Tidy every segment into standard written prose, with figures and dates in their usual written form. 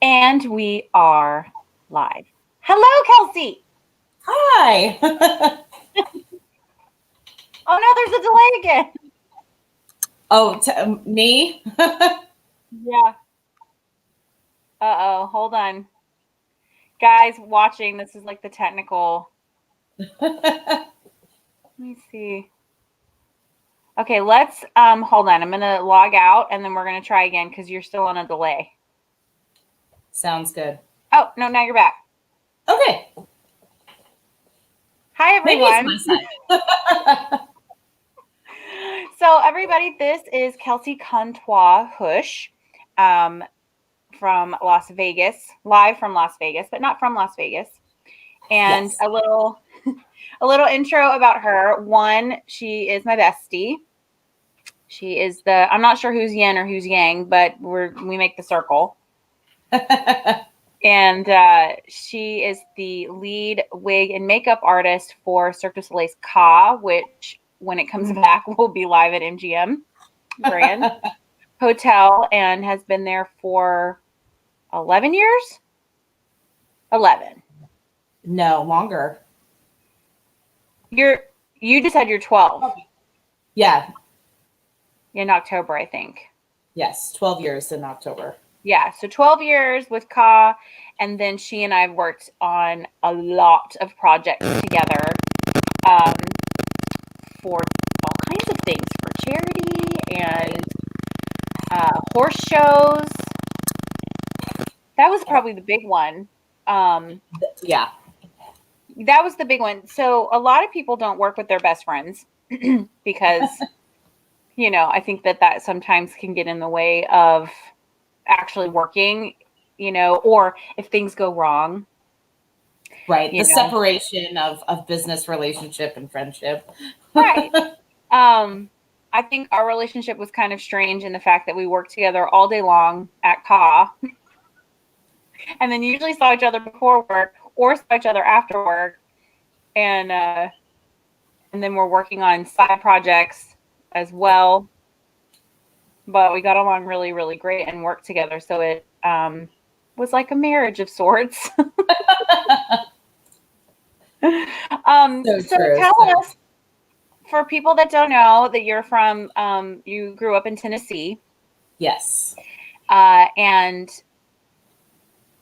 And we are live. Hello, Kelsey. Hi. Oh no, there's a delay again. Oh, me? Yeah. Uh-oh, hold on. Guys watching, this is like the technical. Let me see. Okay, let's hold on. I'm gonna log out and then we're gonna try again because you're still on a delay. Sounds good. Oh, no, now you're back. Okay. Hi, everyone. Maybe it's my side. So, everybody, this is Kelsey Contois-Husch from Las Vegas, live from Las Vegas, but not from Las Vegas. And Yes. a little intro about her. One, she is my bestie. She is I'm not sure who's yin or who's yang, but we make the circle. And she is the lead wig and makeup artist for Cirque du Soleil's Ka, which when it comes back will be live at MGM Grand Hotel, and has been there for 11 years? 11. No, longer. You just had your 12. Yeah. In October, I think. Yes, 12 years in October. Yeah, so 12 years with Ka, and then she and I have worked on a lot of projects together for all kinds of things, for charity and horse shows. That was probably the big one. Yeah. That was the big one. So a lot of people don't work with their best friends because, I think that sometimes can get in the way of actually working, or if things go wrong. Right. The separation of business relationship and friendship. Right. I think our relationship was kind of strange in the fact that we worked together all day long at Ka and then usually saw each other before work or saw each other after work. And then we're working on side projects as well. But we got along really, really great and worked together. So it was like a marriage of sorts. So tell us, for people that don't know, that you're from, you grew up in Tennessee. Yes. And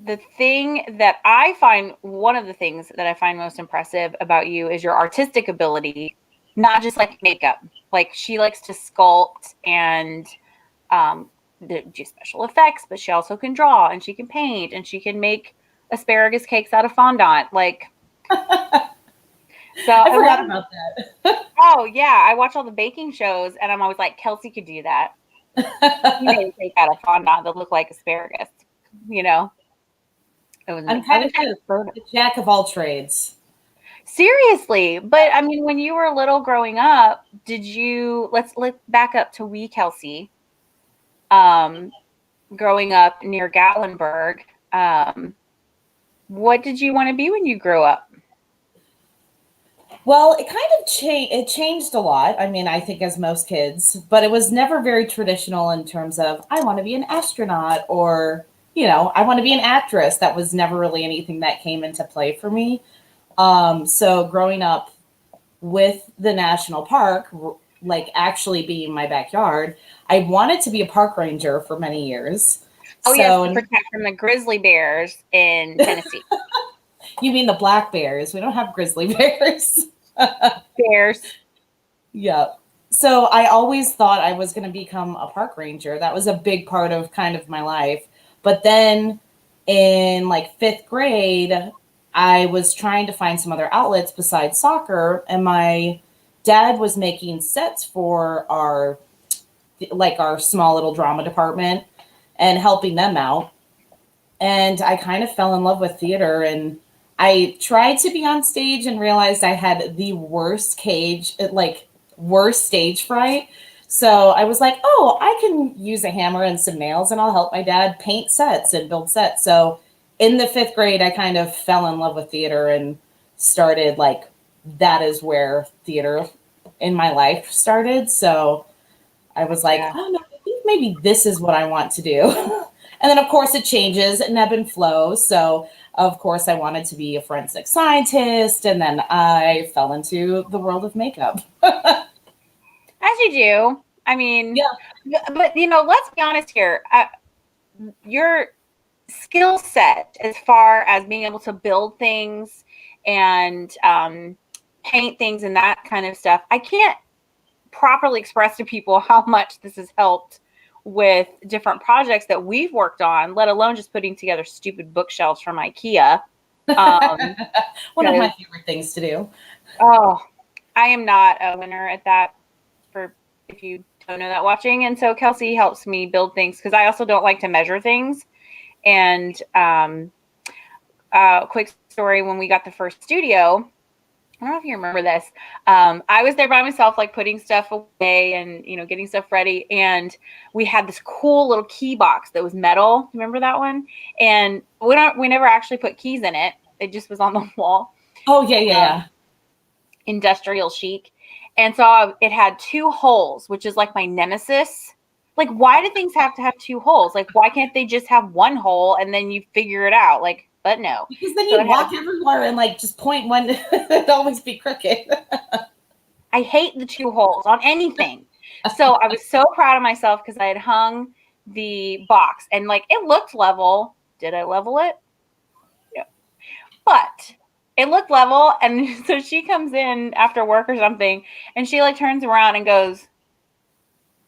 the thing that I find, one of the things that I find most impressive about you is your artistic ability, not just like makeup. Like she likes to sculpt and do special effects, but she also can draw and she can paint and she can make asparagus cakes out of fondant. Like, so I forgot about that. Oh yeah, I watch all the baking shows, and I'm always like, Kelsey could do that. You made a cake out of fondant that looked like asparagus. I'm kind of the jack of all trades. Seriously, but I mean, when you were little growing up, did you? Let's back up to wee Kelsey. Growing up near Gatlinburg, what did you want to be when you grew up? Well, it kind of changed a lot. I mean, I think as most kids, but it was never very traditional in terms of I want to be an astronaut or, I want to be an actress. That was never really anything that came into play for me. So growing up with the national park, like actually being my backyard, I wanted to be a park ranger for many years. Oh, yes, to protect from the grizzly bears in Tennessee. You mean the black bears? We don't have grizzly bears. Bears. Yeah. So I always thought I was going to become a park ranger. That was a big part of kind of my life. But then in like 5th grade, I was trying to find some other outlets besides soccer. And my dad was making sets for our small little drama department and helping them out. And I kind of fell in love with theater, and I tried to be on stage and realized I had the worst stage fright. So I was like, oh, I can use a hammer and some nails and I'll help my dad paint sets and build sets. So in the 5th grade, I kind of fell in love with theater and started that is where theater in my life started. So I was like, oh no, I think maybe this is what I want to do. And then, of course, it changes and ebb and flow. So, of course, I wanted to be a forensic scientist. And then I fell into the world of makeup. As you do. I mean, yeah. But, let's be honest here. Your skill set as far as being able to build things and paint things and that kind of stuff, I can't properly express to people how much this has helped with different projects that we've worked on, let alone just putting together stupid bookshelves from IKEA. One of my favorite things to do. Oh, I am not a winner at that, for if you don't know that watching. And so Kelsey helps me build things because I also don't like to measure things. And quick story, when we got the first studio, I don't know if you remember this. I was there by myself, like putting stuff away and, getting stuff ready. And we had this cool little key box that was metal. Remember that one? And we never actually put keys in it. It just was on the wall. Oh, yeah. Industrial chic. And so it had 2 holes, which is like my nemesis. Like, why do things have to have 2 holes? Like, why can't they just have 1 hole and then you figure it out? Like, but no. Because then you walk everywhere and like just point one. It'd always be crooked. I hate the 2 holes on anything. So I was so proud of myself because I had hung the box and like it looked level. Did I level it? Yeah. But it looked level. And so she comes in after work or something and she like turns around and goes,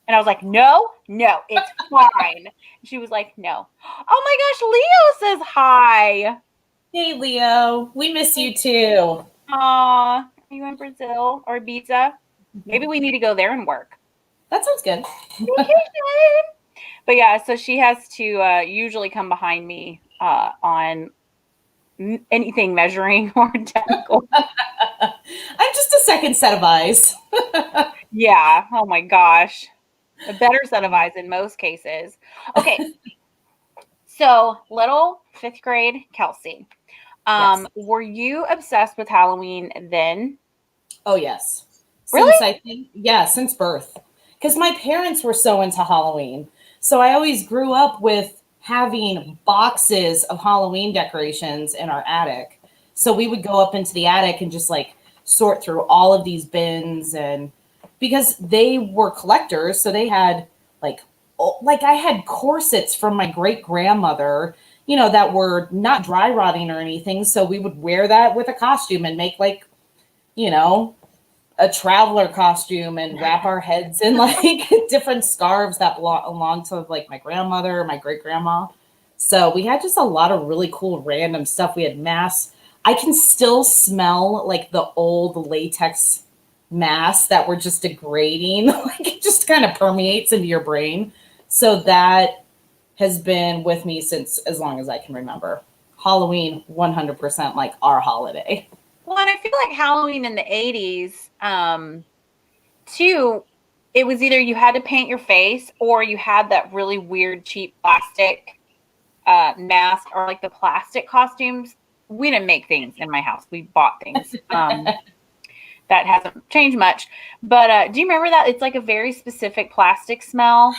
and I was like, no, it's fine. She was like, no. Oh my gosh, Leo says hi. Hey, Leo. We miss you too. Aw, are you in Brazil or Ibiza? Maybe we need to go there and work. That sounds good. But yeah, so she has to usually come behind me on anything measuring or technical. I'm just a second set of eyes. Yeah. Oh my gosh. A better set of eyes in most cases. Okay. So little 5th grade Kelsey. Yes. Were you obsessed with Halloween then? Oh, yes. Really? Since birth. Because my parents were so into Halloween. So I always grew up with having boxes of Halloween decorations in our attic. So we would go up into the attic and just like sort through all of these bins, and because they were collectors, so they had like I had corsets from my great grandmother, that were not dry rotting or anything. So we would wear that with a costume and make like, a traveler costume and wrap our heads in like different scarves that belonged to like my grandmother or my great grandma. So we had just a lot of really cool random stuff. We had masks. I can still smell like the old latex masks that were just degrading. Like it just kind of permeates into your brain. So that has been with me since as long as I can remember. Halloween, 100% like our holiday. Well, and I feel like Halloween in the 80s, too, it was either you had to paint your face or you had that really weird, cheap plastic mask or like the plastic costumes. We didn't make things in my house. We bought things. That hasn't changed much. But do you remember that? It's like a very specific plastic smell.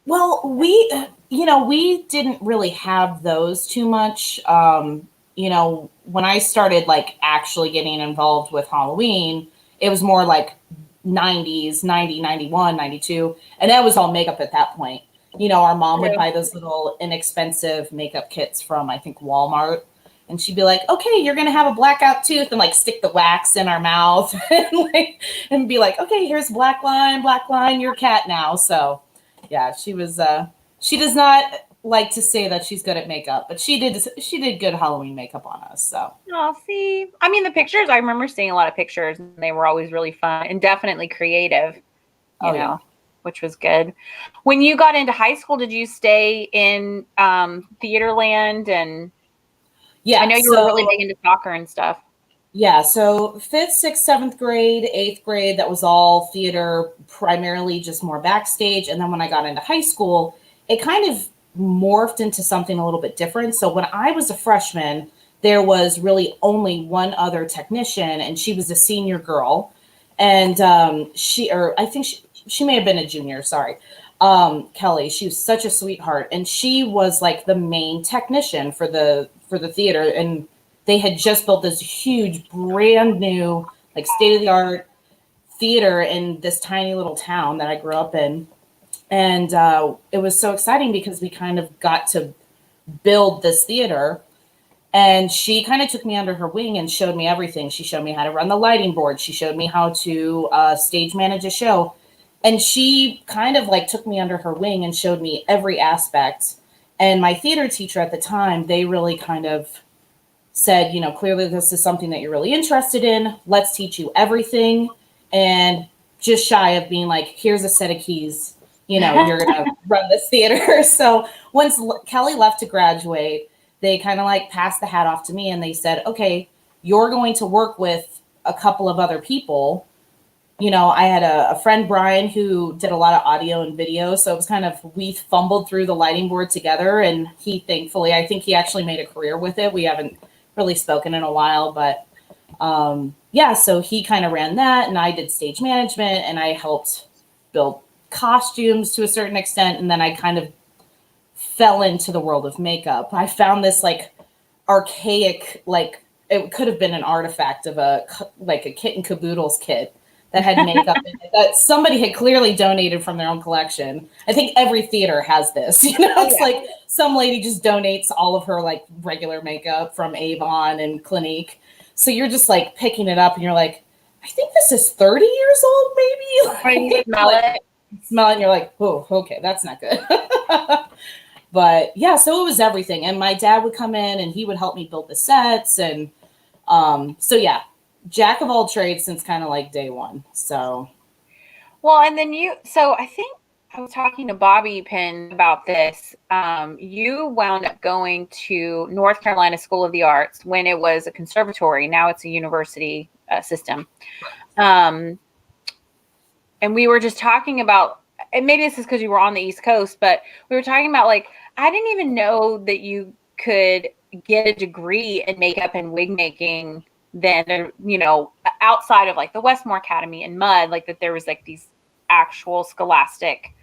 Well, we didn't really have those too much. When I started like actually getting involved with Halloween, it was more like 90s, 90, 91, 92. And that was all makeup at that point. Our mom would buy those little inexpensive makeup kits from, I think, Walmart. And she'd be like, okay, you're going to have a blackout tooth, and like stick the wax in our mouth and be like, okay, here's black line, you're a cat now. So yeah, she does not like to say that she's good at makeup, but she did good Halloween makeup on us. So oh, see, I mean, the pictures, I remember seeing a lot of pictures and they were always really fun and definitely creative, which was good. When you got into high school, did you stay in Theaterland? And yeah, I know you were really big into soccer and stuff. Yeah, so 5th, 6th, 7th grade, 8th grade, that was all theater, primarily just more backstage. And then when I got into high school, it kind of morphed into something a little bit different. So when I was a freshman, there was really only one other technician, and she was a senior girl. And I think she may have been a junior, sorry. Kelly. She was such a sweetheart, and she was like the main technician for the theater, and they had just built this huge, brand new, like state of the art theater in this tiny little town that I grew up in. And it was so exciting because we kind of got to build this theater. And she kind of took me under her wing and showed me everything. She showed me how to run the lighting board. She showed me how to stage manage a show. And she kind of like took me under her wing and showed me every aspect. And my theater teacher at the time, they really kind of said, you know, clearly this is something that you're really interested in. Let's teach you everything. And just shy of being like, here's a set of keys, you know, you're going to run this theater. So once Kelly left to graduate, they kind of like passed the hat off to me and they said, okay, you're going to work with a couple of other people. You know, I had a friend, Brian, who did a lot of audio and video. So it was kind of, we fumbled through the lighting board together, and he thankfully, I think he actually made a career with it. We haven't really spoken in a while, but yeah, so he kind of ran that, and I did stage management, and I helped build costumes to a certain extent. And then I kind of fell into the world of makeup. I found this like archaic, like it could have been an artifact of a Kit and Caboodles kit that had makeup in it that somebody had clearly donated from their own collection. I think every theater has this, you know, it's like some lady just donates all of her like regular makeup from Avon and Clinique. So you're just like picking it up and you're like, I think this is 30 years old, maybe. Like, you smell it. Smell it and you're like, oh, okay, that's not good. But yeah, so it was everything. And my dad would come in and he would help me build the sets. And so yeah, jack of all trades since kind of like day one. So, well, and then so I think I was talking to Bobby Penn about this. You wound up going to North Carolina School of the Arts when it was a conservatory. Now it's a university system. And we were just talking about, and maybe this is because you were on the East Coast, but we were talking about like, I didn't even know that you could get a degree in makeup and wig making then, you know, outside of like the Westmore Academy and MUD, like that there was like these actual scholastic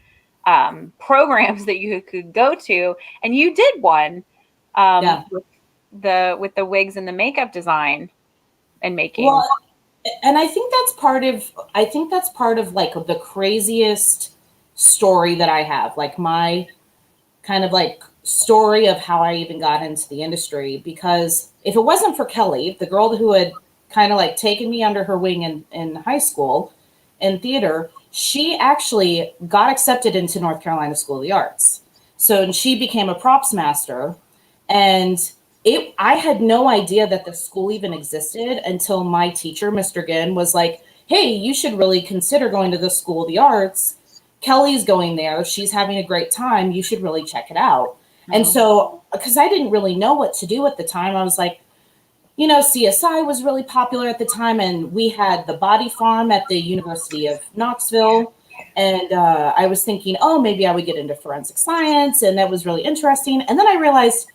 programs that you could go to, and you did one with the wigs and the makeup design and making. Well, and I think that's part of like the craziest story that I have, like my kind of like story of how I even got into the industry. Because if it wasn't for Kelly, the girl who had kind of like taken me under her wing in high school in theater, she actually got accepted into North Carolina School of the Arts. So she became a props master, and I had no idea that the school even existed until my teacher, Mr. Ginn, was like, hey, you should really consider going to the School of the Arts. Kelly's going there. She's having a great time. You should really check it out. Mm-hmm. And so, because I didn't really know what to do at the time, I was like, you know, CSI was really popular at the time, and we had the Body Farm at the University of Knoxville. And I was thinking, oh, maybe I would get into forensic science, and that was really interesting. And then I realized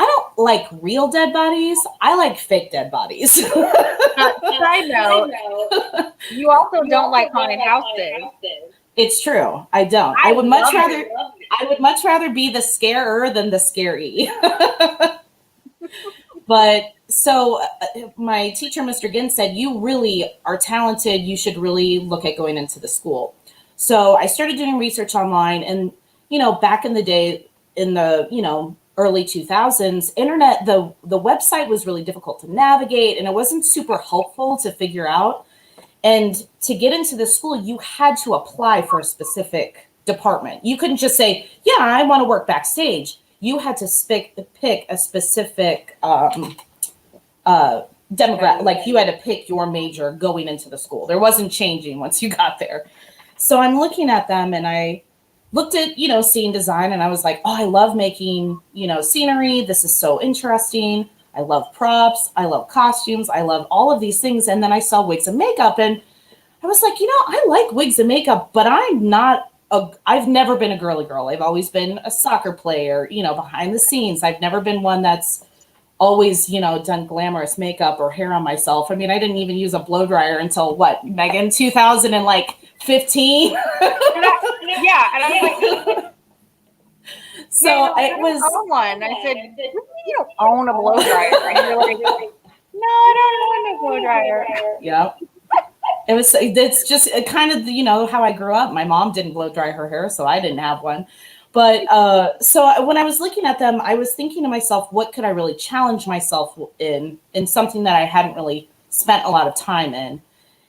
I don't like real dead bodies. I like fake dead bodies. I know. You also don't like haunted houses. It's true. I don't. I would much rather be the scarer than the scary. But so my teacher, Mr. Ginn, said, you really are talented. You should really look at going into the school. So I started doing research online, and, you know, back in the day, in the, you know, early 2000s, internet, the website was really difficult to navigate, and it wasn't super helpful to figure out. And to get into the school, you had to apply for a specific department. You couldn't just say, yeah, I want to work backstage. You had to pick a specific demographic. Like you had to pick your major going into the school. There wasn't changing once you got there. So I'm looking at them, and I looked at, you know, scene design, and I was like, oh, I love making, you know, scenery. This is so interesting. I love props. I love costumes. I love all of these things. And then I saw wigs and makeup, and I was like, you know, I like wigs and makeup, but I've never been a girly girl. I've always been a soccer player, you know, behind the scenes. I've never been one that's always, you know, done glamorous makeup or hair on myself. I mean, I didn't even use a blow dryer until Megan, 2005 15. Yeah, and I'm like, So yeah, I it don't was. own one. I said, you don't own a blow dryer. And you're like, no, I don't own a blow dryer. Yeah. It's just kind of, how I grew up. My mom didn't blow dry her hair, so I didn't have one. But so when I was looking at them, I was thinking to myself, what could I really challenge myself in something that I hadn't really spent a lot of time in?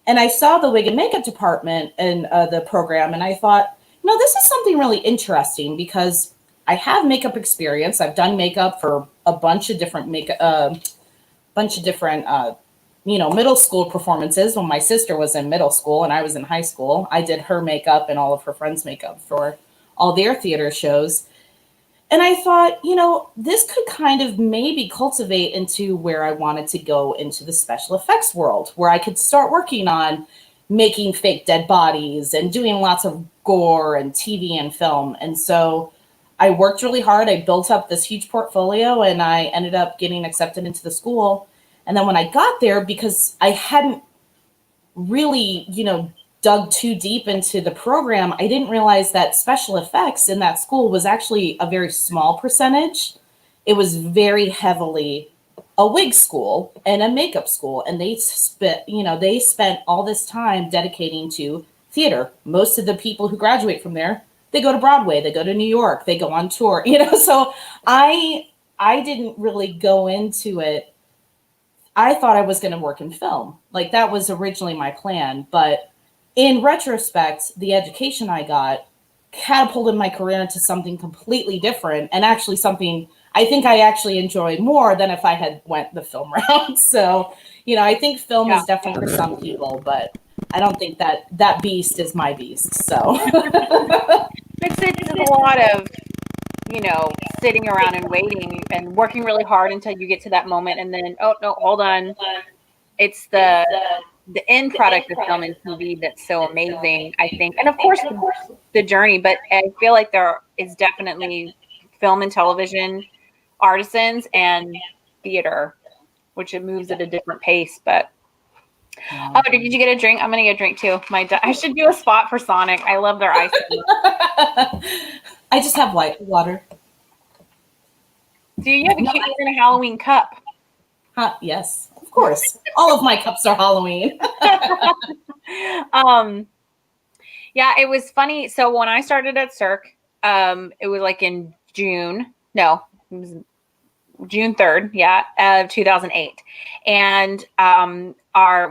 And I saw the wig and makeup department in the program, and I thought, this is something really interesting because I have makeup experience. I've done makeup for a bunch of different middle school performances when my sister was in middle school and I was in high school. I did her makeup and all of her friends' makeup for all their theater shows. And I thought, this could kind of maybe cultivate into where I wanted to go into the special effects world, where I could start working on making fake dead bodies and doing lots of gore and TV and film. And so I worked really hard. I built up this huge portfolio and I ended up getting accepted into the school. And then when I got there, because I hadn't really, dug too deep into the program, I didn't realize that special effects in that school was actually a very small percentage. It was very heavily a wig school and a makeup school. And they spent all this time dedicating to theater. Most of the people who graduate from there, they go to Broadway, they go to New York, they go on tour, so I didn't really go into it. I thought I was going to work in film. Like that was originally my plan. But in retrospect, the education I got catapulted my career into something completely different and actually something I think I actually enjoy more than if I had went the film route. So, I think film is definitely for some people, but I don't think that beast is my beast. So It's a lot of, sitting around and waiting and working really hard until you get to that moment. And then, oh, no, hold on. It's the end product of film and TV that's so amazing, I think. And of course, the journey. But I feel like there is definitely film and television artisans and theater, which it moves at a different pace. But oh, did you get a drink? I'm gonna get a drink too. I should do a spot for Sonic. I love their ice cream. I just have white water. Do you have a cute little Halloween cup? Yes, of course. All of my cups are Halloween. Yeah, it was funny. So when I started at Cirque, it was like in June. No, it was June 3rd, of 2008. And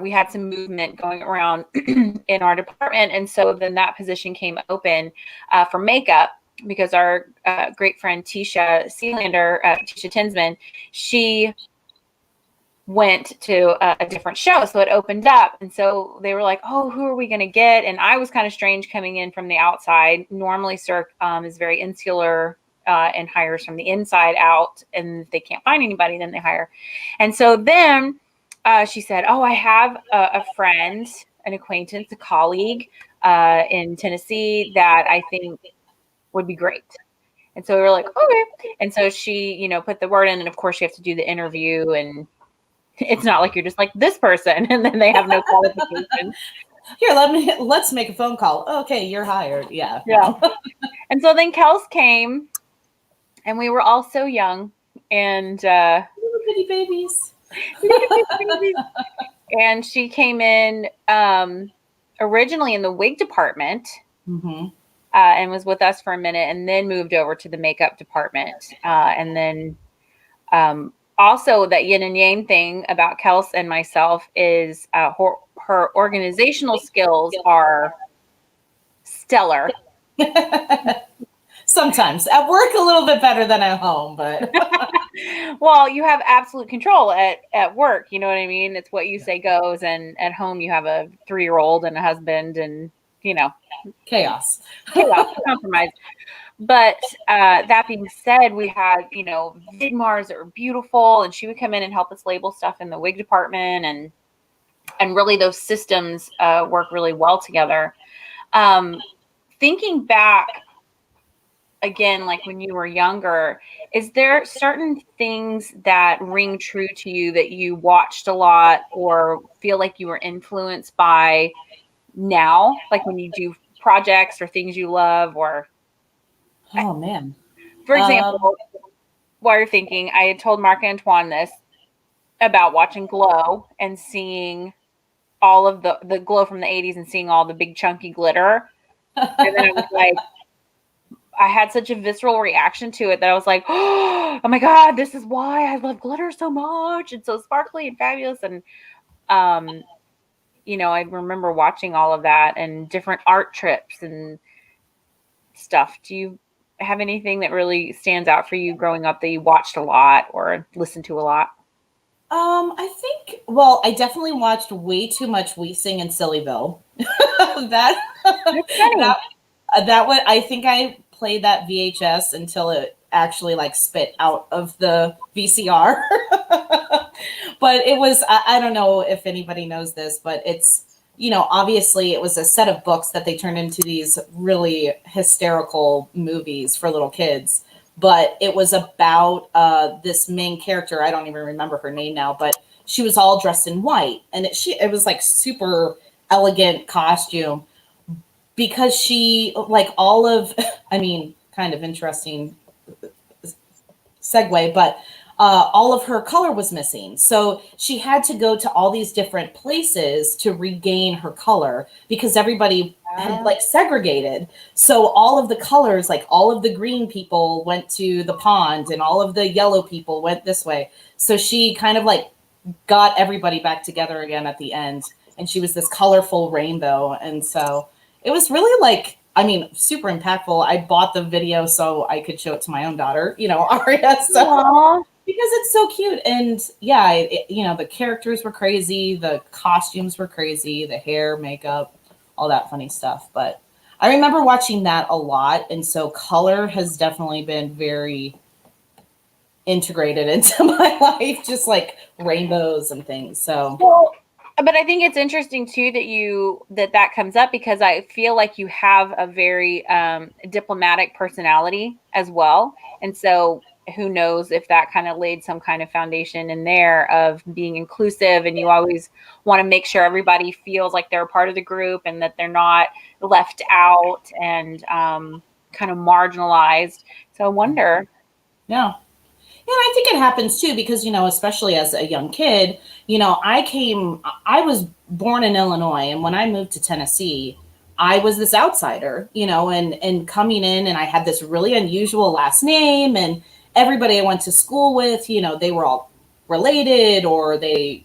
we had some movement going around in our department. And so then that position came open for makeup because our great friend Tisha Sealander, Tisha Tinsman, she went to a different show. So it opened up. And so they were like, oh, who are we going to get? And I was kind of strange coming in from the outside. Normally Cirque is very insular and hires from the inside out. And if they can't find anybody, then they hire. And so then she said, oh, I have a friend, an acquaintance, a colleague in Tennessee that I think would be great. And so we were like, okay. And so she, put the word in. And of course, you have to do the interview. And it's not like you're just like this person and then they have no qualifications. Here, let's make a phone call. Okay, you're hired. Yeah. And so then Kels came. And we were all so young and little bitty babies. And she came in originally in the wig department and was with us for a minute and then moved over to the makeup department. And then also that yin and yang thing about Kels and myself is her organizational skills are stellar. Sometimes at work a little bit better than at home, but well, you have absolute control at work. You know what I mean? It's what you say goes. And at home you have a 3-year-old and a husband and, chaos, compromise. But that being said, we had, Vidmars that were beautiful and she would come in and help us label stuff in the wig department and really those systems work really well together. Thinking back, again, like when you were younger, is there certain things that ring true to you that you watched a lot or feel like you were influenced by now, like when you do projects or things you love, or Oh man. for example, while you're thinking, I had told Mark Antoine this about watching Glow and seeing all of the Glow from the 80s and seeing all the big chunky glitter. And then I was like, I had such a visceral reaction to it that I was like, oh my God, this is why I love glitter so much. It's so sparkly and fabulous. And, I remember watching all of that and different art trips and stuff. Do you have anything that really stands out for you growing up that you watched a lot or listened to a lot? I think, well, I definitely watched way too much We Sing in Sillyville. that, that one, I think I played that VHS until it actually like spit out of the VCR. But it was, I don't know if anybody knows this, but it's, obviously it was a set of books that they turned into these really hysterical movies for little kids. But it was about this main character. I don't even remember her name now, but she was all dressed in white. And it was like super elegant costume because she, like all of, I mean, kind of interesting segue, but all of her color was missing. So she had to go to all these different places to regain her color because everybody had like segregated. So all of the colors, like all of the green people went to the pond and all of the yellow people went this way. So she kind of like got everybody back together again at the end. And she was this colorful rainbow. And so it was really like, I mean, super impactful. I bought the video so I could show it to my own daughter, Aria. So. Aww. Because it's so cute. And yeah, the characters were crazy. The costumes were crazy. The hair, makeup, all that funny stuff. But I remember watching that a lot. And so color has definitely been very integrated into my life, just like rainbows and things. So. Well, but I think it's interesting too that comes up because I feel like you have a very diplomatic personality as well. And so who knows if that kind of laid some kind of foundation in there of being inclusive, and you always want to make sure everybody feels like they're a part of the group and that they're not left out and kind of marginalized. So I wonder. Yeah. Yeah, I think it happens too because, especially as a young kid, I was born in Illinois, and when I moved to Tennessee, I was this outsider, and coming in, and I had this really unusual last name, and everybody I went to school with, they were all related, or they,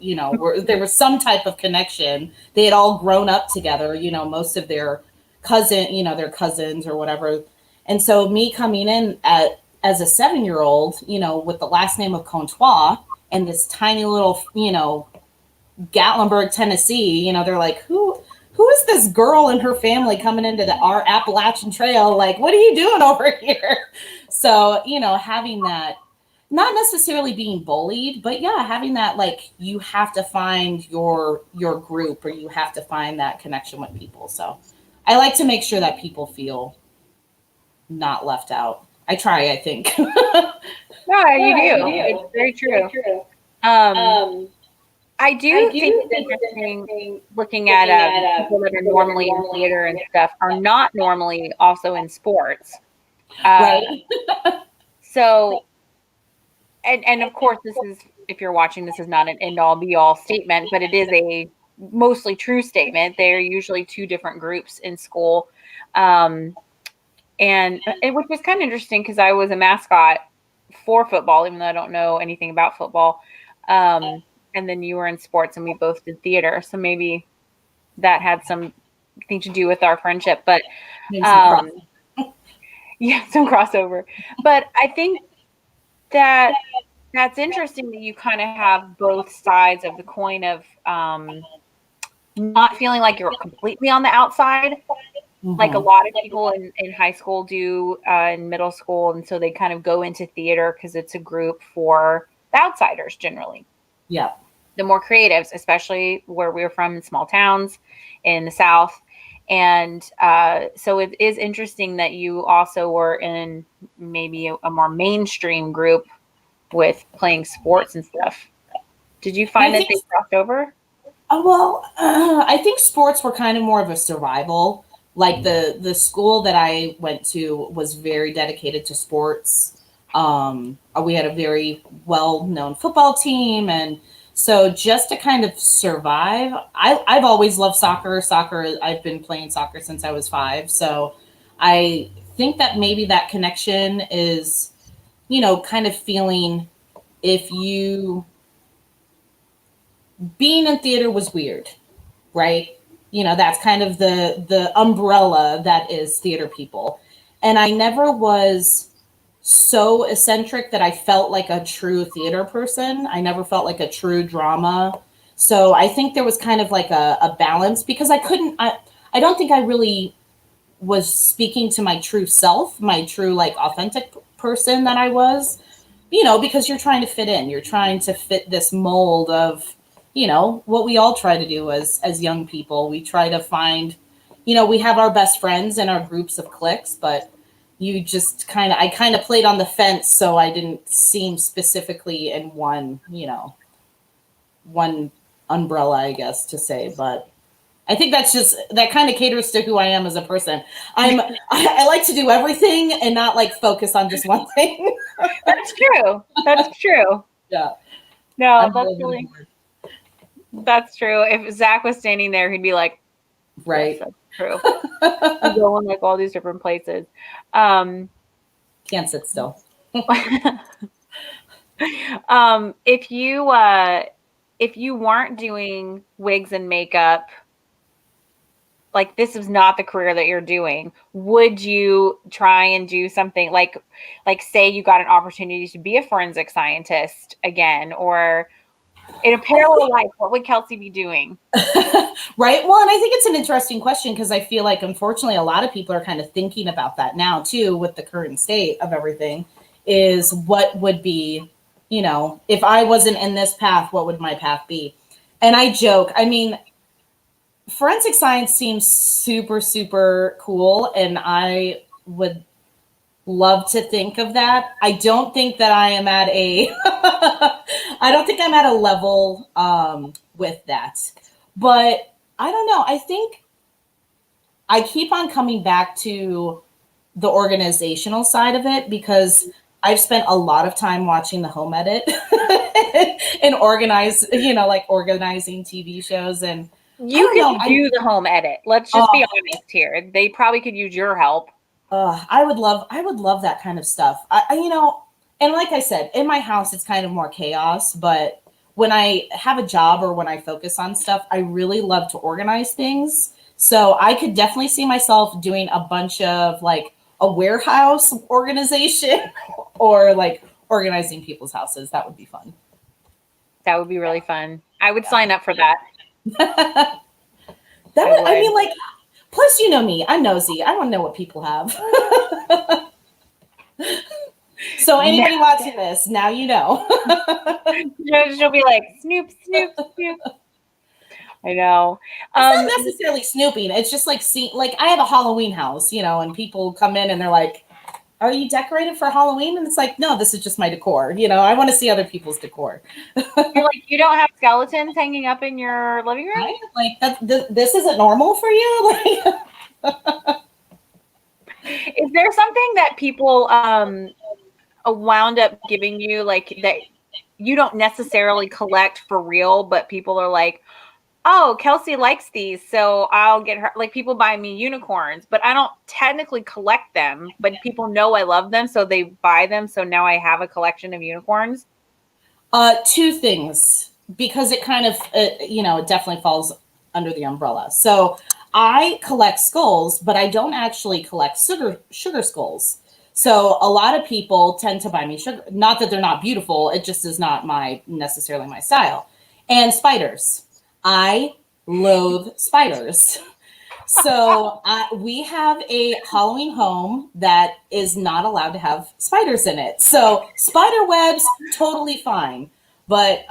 there was some type of connection. They had all grown up together, most of their their cousins or whatever. And so me coming in as a 7-year-old, with the last name of Contois and this tiny little, Gatlinburg, Tennessee, they're like, who is this girl and her family coming into our Appalachian Trail? Like, what are you doing over here? So, having that, not necessarily being bullied, but yeah, having that, like, you have to find your group, or you have to find that connection with people. So I like to make sure that people feel not left out. I try, I think. No, you do. It's very true. I do think it's interesting looking at people that are normally in theater and stuff are not normally also in sports. Right. So, and of course, this is, if you're watching, this is not an end-all be-all statement, but it is a mostly true statement. They're usually two different groups in school. And which was kind of interesting because I was a mascot for football, even though I don't know anything about football. And then you were in sports, and we both did theater. So maybe that had something to do with our friendship. But yeah, some crossover. But I think that's interesting that you kind of have both sides of the coin of not feeling like you're completely on the outside. Like a lot of people in high school do, in middle school. And so they kind of go into theater because it's a group for the outsiders generally. Yeah. The more creatives, especially where we're from in small towns in the South. And so it is interesting that you also were in maybe a more mainstream group with playing sports and stuff. Did you find that they crossed over? I think sports were kind of more of a survival. Like the school that I went to was very dedicated to sports. We had a very well-known football team, and so just to kind of survive, I've always loved soccer. Soccer, I've been playing soccer since I was 5. So I think that maybe that connection is, kind of feeling if you being in theater was weird, right? That's kind of the umbrella that is theater people. And I never was so eccentric that I felt like a true theater person. I never felt like a true drama. So I think there was kind of like a balance because I don't think I really was speaking to my true self, my true like authentic person that I was, because you're trying to fit in, you're trying to fit this mold of, what we all try to do as young people. We try to find, we have our best friends and our groups of cliques, but I kind of played on the fence. So I didn't seem specifically in one umbrella, I guess to say, but I think that kind of caters to who I am as a person. I like to do everything and not like focus on just one thing. That's true. That's true. Yeah. No, that's true. If Zach was standing there, he'd be like, right. Yes, that's true. I'm going like all these different places. Can't sit still. If you weren't doing wigs and makeup, like this is not the career that you're doing, would you try and do something like say you got an opportunity to be a forensic scientist again, or in a parallel life, what would Kelsey be doing? Right. Well, and I think it's an interesting question because I feel like, unfortunately, a lot of people are kind of thinking about that now, too, with the current state of everything, is what would be, if I wasn't in this path, what would my path be? And I joke, I mean, forensic science seems super, super cool, and I would love to think of that. I don't think that I am at I don't think I'm at a level with that. But I don't know. I think I keep on coming back to the organizational side of it because I've spent a lot of time watching the home edit and organizing TV shows. And you can do the home edit. Let's just be honest here. They probably could use your help. I would love that kind of stuff. And like I said, in my house, it's kind of more chaos, but when I have a job or when I focus on stuff, I really love to organize things. So I could definitely see myself doing a bunch of like a warehouse organization or like organizing people's houses. That would be fun. That would be really fun. I would sign up for that. Plus, you know me, I'm nosy. I want to know what people have. So anybody watching this, now you know. She'll be like, snoop, snoop, snoop. I know. It's not necessarily snooping. It's just like I have a Halloween house, and people come in and they're like, "Are you decorated for Halloween?" And it's like, "No, this is just my decor." I want to see other people's decor. You're like, you don't have skeletons hanging up in your living room? Right? Like this isn't normal for you? Is there something that people wound up giving you, like that you don't necessarily collect for real, but people are like, oh, Kelsey likes these, so I'll get her. Like people buy me unicorns, but I don't technically collect them, but people know I love them, so they buy them. So now I have a collection of unicorns. 2 things, because it kind of, it definitely falls under the umbrella. So I collect skulls, but I don't actually collect sugar skulls. So a lot of people tend to buy me sugar. Not that they're not beautiful. It just is not necessarily my style. And spiders. I loathe spiders. So we have a Halloween home that is not allowed to have spiders in it. So spider webs, totally fine. But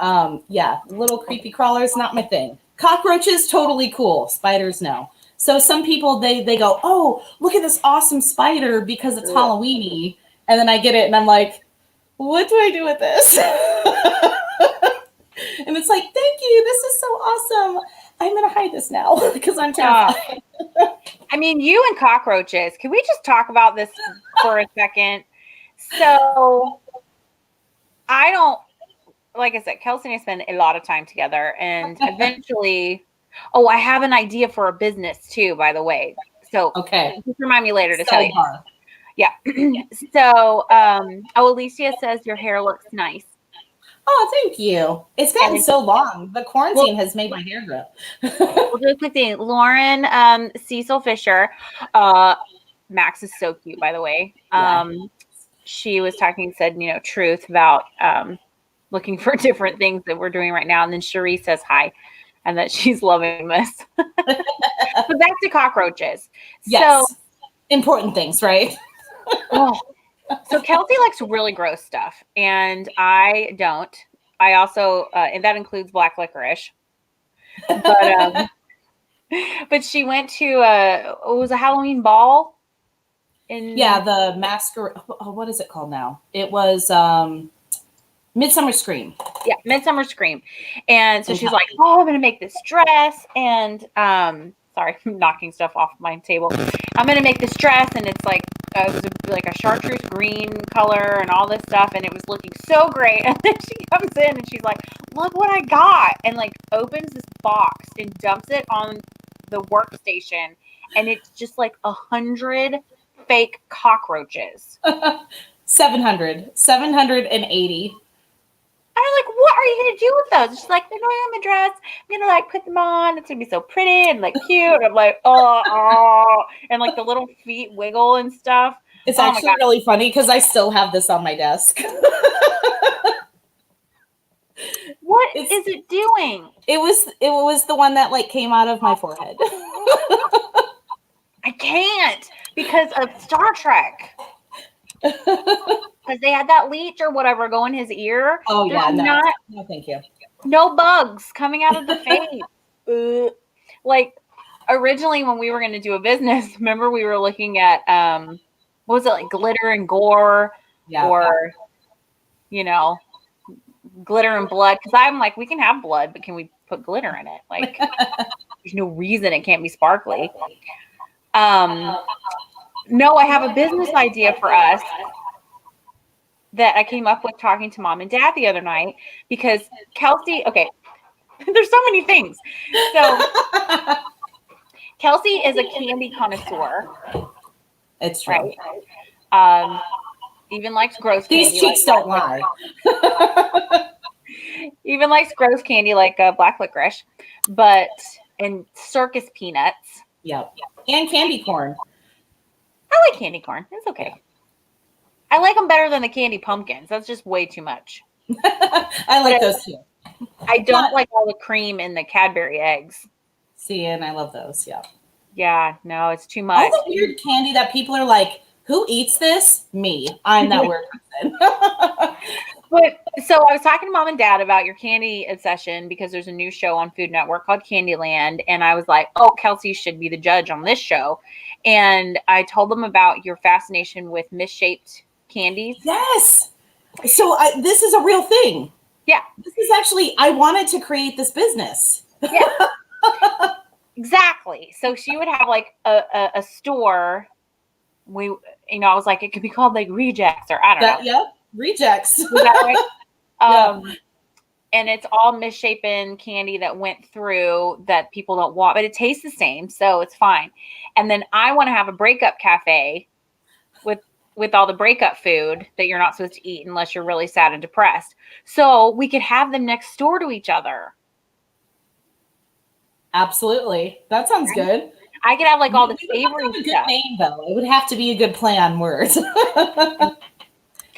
little creepy crawlers, not my thing. Cockroaches, totally cool. Spiders, no. So some people, they go, oh, look at this awesome spider because it's Halloween-y. And then I get it and I'm like, what do I do with this? And it's like, thank you. This is so awesome. I'm going to hide this now because I'm terrified. I mean, you and cockroaches. Can we just talk about this for a second? So I don't, like I said, Kelsey and I spend a lot of time together, and eventually, I have an idea for a business too, by the way. So Okay. just remind me later to tell you. Yeah. So, Alicia says your hair looks nice. Oh, thank you. It's gotten so long. The quarantine has made my hair grow. We'll do a quick thing. Lauren Cecil Fisher. Max is so cute, by the way. She was talking, said, truth about looking for different things that we're doing right now. And then Cherie says hi and that she's loving this. But back to cockroaches. Yes. So, important things, right? So Kelsey likes really gross stuff, and I don't. I also, and that includes black licorice. But but she went to it was a Halloween ball. The masquerade. What is it called now? It was Midsummer Scream. Yeah, Midsummer Scream. And so she's like, "Oh, I'm gonna make this dress," and sorry, I'm knocking stuff off my table. I'm gonna make this dress, and it's like it was like a chartreuse green color and all this stuff, and it was looking so great. And then she comes in and she's like, "Look what I got!" and like opens this box and dumps it on the workstation, and it's just like 100 fake cockroaches. 780. I'm like, what are you going to do with those? She's like, they're going on my dress. I'm going to like put them on. It's going to be so pretty and like cute. And I'm like, oh, and like the little feet wiggle and stuff. It's actually really funny because I still have this on my desk. What is it doing? It was the one that like came out of my forehead. I can't because of Star Trek. Because they had that leech or whatever go in his ear. Oh, yeah. No, thank you. No bugs coming out of the face. Like, originally when we were going to do a business, remember we were looking at, what was it, like glitter and gore? Yeah. Or, glitter and blood. Because I'm like, we can have blood, but can we put glitter in it? Like, there's no reason it can't be sparkly. No, I have a business idea for us that I came up with talking to mom and dad the other night because Kelsey, okay, there's so many things. So Kelsey is a candy connoisseur. It's true. Right? Even likes gross candy. These cheeks don't lie. Even likes gross candy like black licorice, and circus peanuts. Yeah. And candy corn. I like candy corn. It's okay. I like them better than the candy pumpkins. That's just way too much. I like those too. I don't like all the cream in the Cadbury eggs. See, and I love those. Yeah. Yeah, no, it's too much. All the weird candy that people are like, who eats this? Me. I'm that weird person. But so I was talking to mom and dad about your candy obsession because there's a new show on Food Network called Candyland. And I was like, oh, Kelsey should be the judge on this show. And I told them about your fascination with misshaped candies. Yes. So this is a real thing. Yeah. This is actually, I wanted to create this business. Yeah. Exactly. So she would have like a store. I was like, it could be called like Rejects or I don't know. Yeah. Rejects. Is that right? Yeah. And it's all misshapen candy that went through that people don't want, but it tastes the same, so it's fine. And then I want to have a breakup cafe with all the breakup food that you're not supposed to eat unless you're really sad and depressed. So we could have them next door to each other. Absolutely. That sounds good. I could have like all the savory stuff. A good name, though. It would have to be a good play on words.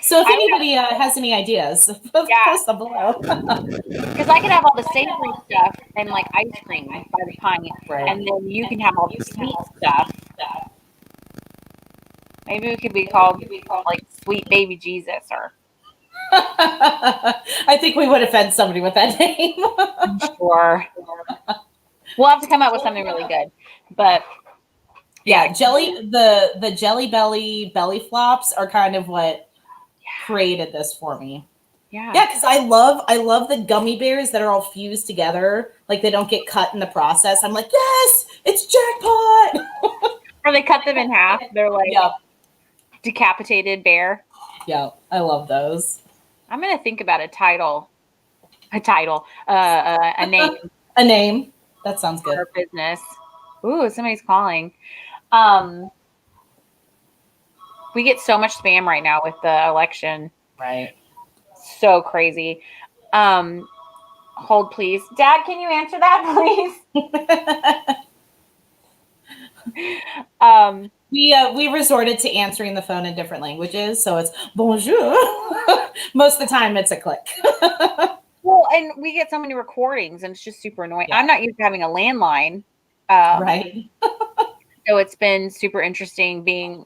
So if anybody has any ideas, post them below. Because I could have all the savory stuff and like ice cream by the pint, and then you can have all the sweet stuff. Maybe it could be called like Sweet Baby Jesus or. I think we would offend somebody with that name. Sure. We'll have to come up with something really good, but yeah, the Jelly Belly belly flops are kind of what created this for me. Yeah. Yeah, because I love the gummy bears that are all fused together, like they don't get cut in the process. I'm like, yes, it's jackpot. Or they cut them in half. They're like Yeah, decapitated bear. yeah, I love those. I'm gonna think about a name A name. That sounds for good. our business. Ooh, somebody's calling. Um, we get so much spam right now with the election. Right. So crazy. Hold please. Dad, can you answer that, please? We resorted to answering the phone in different languages, so it's bonjour. Most of the time, it's a click. Well, and we get so many recordings, and it's just super annoying. Yeah. I'm not used to having a landline, Right. so it's been super interesting being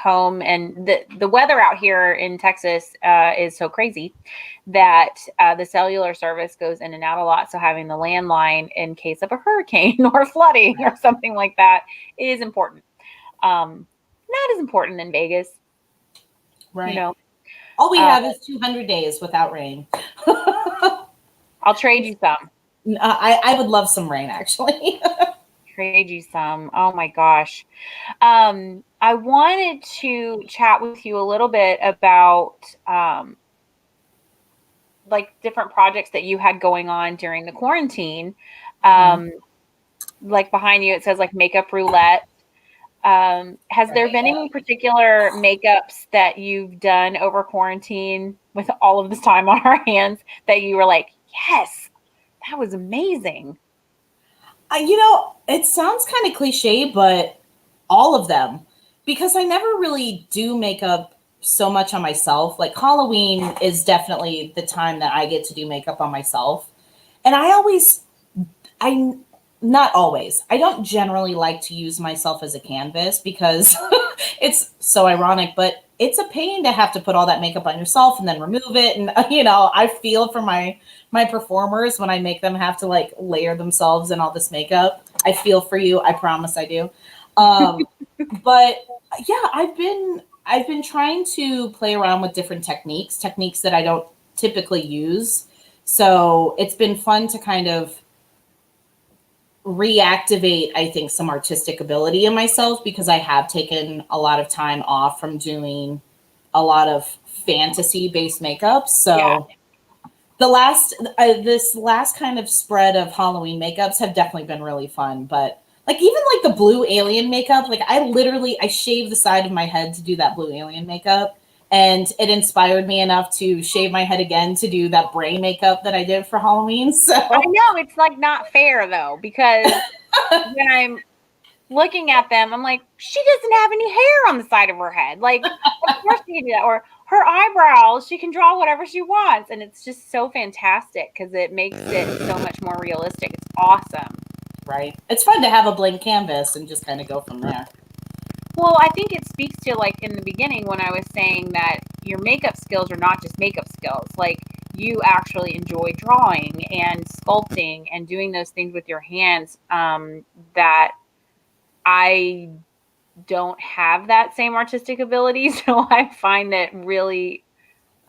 home. And the weather out here in Texas is so crazy that the cellular service goes in and out a lot. So having the landline in case of a hurricane or flooding or something like that is important. Not as important in Vegas, Right. you know. All we have is 200 days without rain. I'll trade you some. I would love some rain, actually. Trade you some. Oh my gosh. I wanted to chat with you a little bit about like different projects that you had going on during the quarantine. Like behind you, it says like makeup roulette. Has there been any particular makeups that you've done over quarantine with all of this time on our hands that you were like, yes, that was amazing? It sounds kind of cliche, but all of them, because I never really do makeup so much on myself. Like Halloween is definitely the time that I get to do makeup on myself. And not always. I don't generally like to use myself as a canvas because it's so ironic, but it's a pain to have to put all that makeup on yourself and then remove it. And, I feel for my performers when I make them have to like layer themselves in all this makeup. I feel for you. I promise I do. But yeah, I've been trying to play around with different techniques that I don't typically use. So it's been fun to kind of reactivate, I think, some artistic ability in myself because I have taken a lot of time off from doing a lot of fantasy-based makeup. So this last kind of spread of Halloween makeups have definitely been really fun. But like even like the blue alien makeup, like I shaved the side of my head to do that blue alien makeup. And it inspired me enough to shave my head again to do that brain makeup that I did for Halloween. So I know it's like not fair though, because when I'm looking at them, I'm like, she doesn't have any hair on the side of her head. Like, of course she can do that. Or her eyebrows, she can draw whatever she wants. And it's just so fantastic because it makes it so much more realistic. It's awesome. Right. It's fun to have a blank canvas and just kind of go from there. Well, I think it speaks to like in the beginning when I was saying that your makeup skills are not just makeup skills. Like you actually enjoy drawing and sculpting and doing those things with your hands that I don't have that same artistic ability. So I find that really...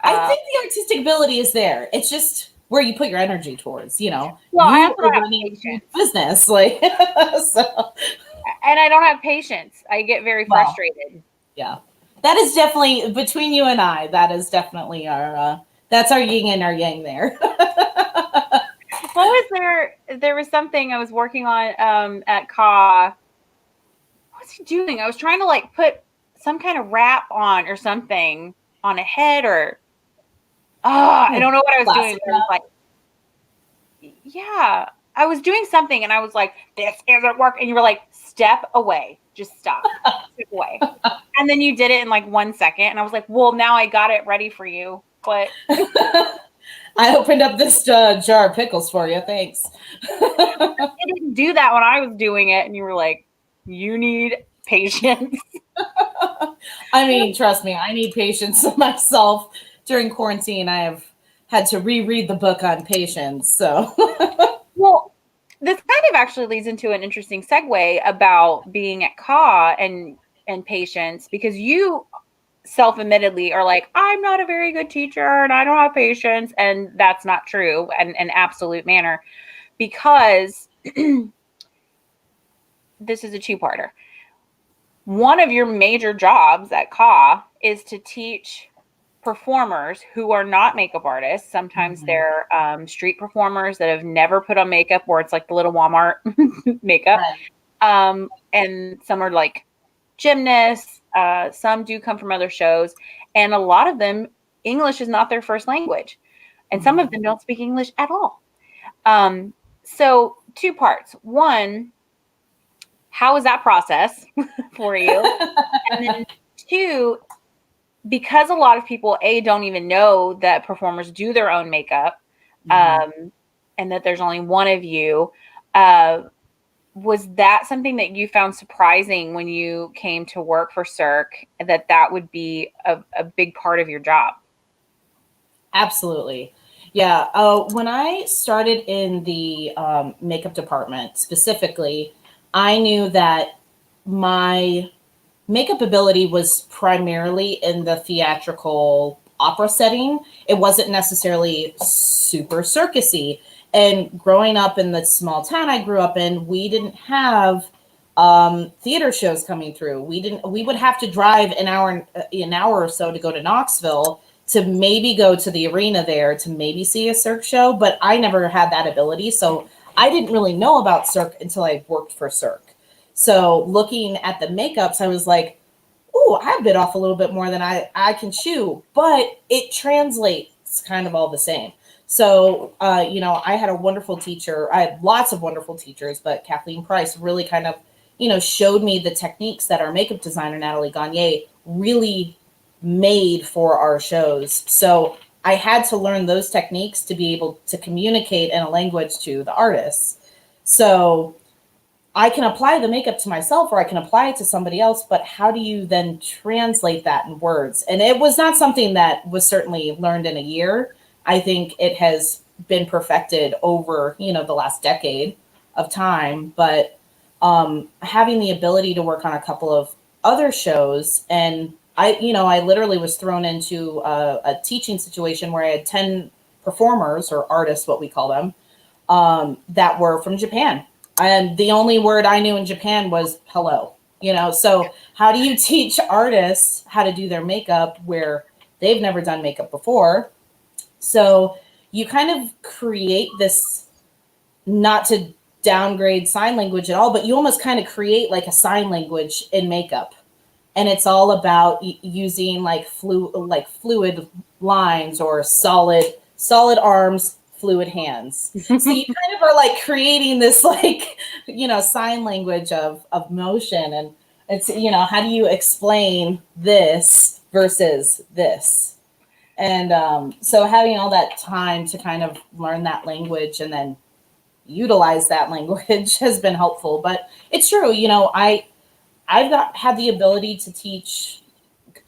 I think the artistic ability is there. It's just where you put your energy towards, Well, you I also are have running patience. business. Like, so. And I don't have patience. I get very frustrated. Yeah. That is definitely, between you and I, that is definitely that's our yin and our yang there. What was there? There was something I was working on at CA. What was he doing? I was trying to like put some kind of wrap on or something on a head or I don't know what I was doing. But I was like, yeah, I was doing something and I was like, this isn't working. And you were like, step away, just stop, step away. And then you did it in like 1 second. And I was like, well, now I got it ready for you. But I opened up this jar of pickles for you. Thanks. I didn't do that when I was doing it. And you were like, you need patience. I mean, trust me, I need patience myself. During quarantine, I have had to reread the book on patience. So, well, this kind of actually leads into an interesting segue about being at CA and patience, because you self-admittedly are like, I'm not a very good teacher and I don't have patience. And that's not true in an absolute manner, because this is a two-parter. One of your major jobs at CA is to teach performers who are not makeup artists. Sometimes they're street performers that have never put on makeup, or it's like the little Walmart makeup. Right. And some are like gymnasts. Some do come from other shows. And a lot of them, English is not their first language. And some of them don't speak English at all. So two parts. One, how is that process for you? And then two, because a lot of people, don't even know that performers do their own makeup, and that there's only one of you, was that something that you found surprising when you came to work for Cirque, that would be a big part of your job? Absolutely. Yeah. When I started in the makeup department specifically, I knew that my makeup ability was primarily in the theatrical opera setting. It wasn't necessarily super circusy. And growing up in the small town I grew up in, we didn't have theater shows coming through. We would have to drive an hour or so to go to Knoxville to maybe go to the arena there to maybe see a Cirque show, but I never had that ability. So I didn't really know about Cirque until I worked for Cirque. So looking at the makeups, I was like, oh, I bit off a little bit more than I can chew, but it translates kind of all the same. So, I had a wonderful teacher. I had lots of wonderful teachers, but Kathleen Price really kind of, showed me the techniques that our makeup designer, Natalie Gagne, really made for our shows. So I had to learn those techniques to be able to communicate in a language to the artists. So I can apply the makeup to myself or I can apply it to somebody else, but how do you then translate that in words? And it was not something that was certainly learned in a year. I think it has been perfected over, the last decade of time, but having the ability to work on a couple of other shows, and I literally was thrown into a teaching situation where I had 10 performers or artists, what we call them, that were from Japan. And the only word I knew in Japan was hello, so how do you teach artists how to do their makeup where they've never done makeup before? So you kind of create this, not to downgrade sign language at all, but you almost kind of create like a sign language in makeup. And it's all about using like fluid lines or solid arms, fluid hands. So you kind of are like creating this sign language of motion. And it's, how do you explain this versus this? And so having all that time to kind of learn that language and then utilize that language has been helpful. But it's true, I've had the ability to teach